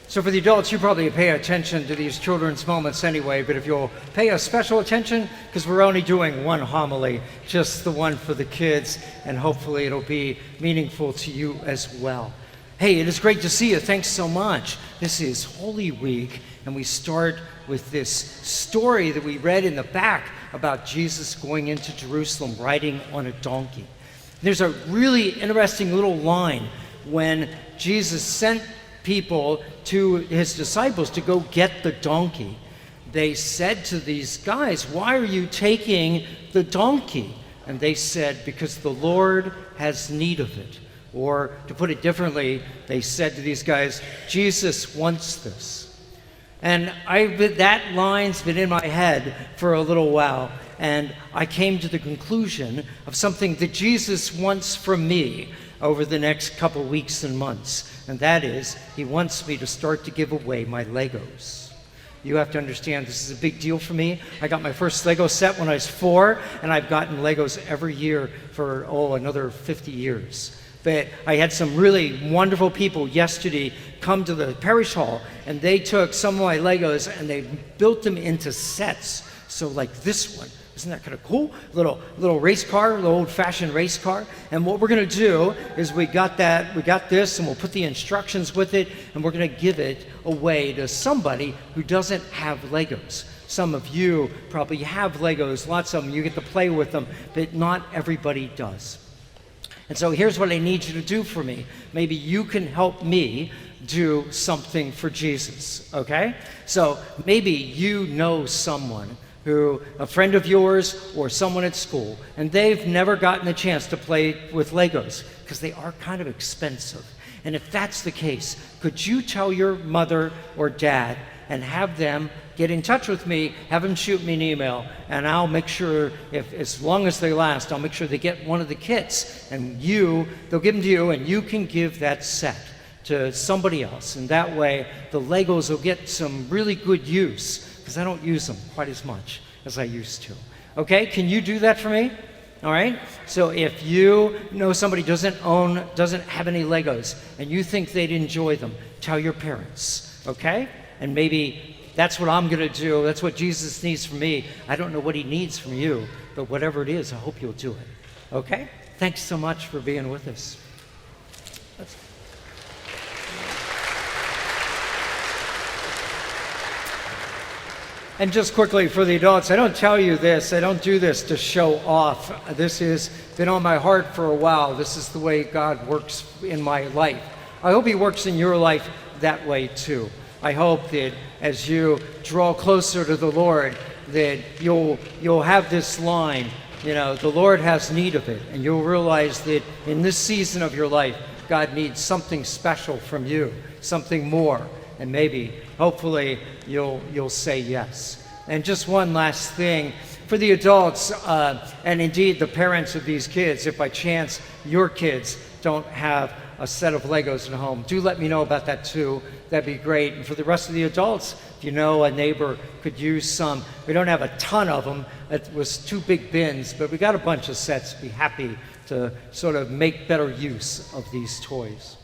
So for the adults, you probably pay attention to these children's moments anyway, but if you'll pay us special attention, because we're only doing one homily, just the one for the kids, and hopefully it'll be meaningful to you as well. Hey, it is great to see you. Thanks so much. This is Holy Week, and we start with this story that we read in the back about Jesus going into Jerusalem riding on a donkey. There's a really interesting little line when Jesus sent people to his disciples to go get the donkey. They said to these guys, "Why are you taking the donkey?" And they said, "Because the Lord has need of it." Or to put it differently, they said to these guys, "Jesus wants this." And that line's been in my head for a little while, and I came to the conclusion of something that Jesus wants from me over the next couple weeks and months, and that is, he wants me to start to give away my Legos. You have to understand, this is a big deal for me. I got my first Lego set when I was 4, and I've gotten Legos every year for, another 50 years. But I had some really wonderful people yesterday come to the parish hall, and they took some of my Legos and they built them into sets. So like this one, isn't that kind of cool? Little race car, little old-fashioned race car. And what we're going to do is we got this, and we'll put the instructions with it, and we're going to give it away to somebody who doesn't have Legos. Some of you probably have Legos, lots of them. You get to play with them, but not everybody does. And so here's what I need you to do for me. Maybe you can help me do something for Jesus, okay? So maybe you know someone who, a friend of yours or someone at school, and they've never gotten a chance to play with Legos because they are kind of expensive. And if that's the case, could you tell your mother or dad and have them get in touch with me, have them shoot me an email, and I'll make sure, as long as they last, I'll make sure they get one of the kits, and they'll give them to you, and you can give that set to somebody else. And that way, the Legos will get some really good use, because I don't use them quite as much as I used to. Okay, can you do that for me? All right? So if you know somebody doesn't have any Legos, and you think they'd enjoy them, tell your parents, okay? And maybe that's what I'm going to do. That's what Jesus needs from me. I don't know what he needs from you, but whatever it is, I hope you'll do it. Okay? Thanks so much for being with us. And just quickly for the adults, I don't tell you this, I don't do this to show off. This has been on my heart for a while. This is the way God works in my life. I hope he works in your life that way too. I hope that as you draw closer to the Lord, that you'll have this line, the Lord has need of it, and you'll realize that in this season of your life, God needs something special from you, something more, and maybe, hopefully, you'll say yes. And just one last thing, for the adults, and indeed the parents of these kids, if by chance your kids don't have a set of Legos at home, do let me know about that too. That'd be great. And for the rest of the adults, if you know a neighbor could use some, we don't have a ton of them. It was 2 big bins, but we got a bunch of sets. Be happy to sort of make better use of these toys.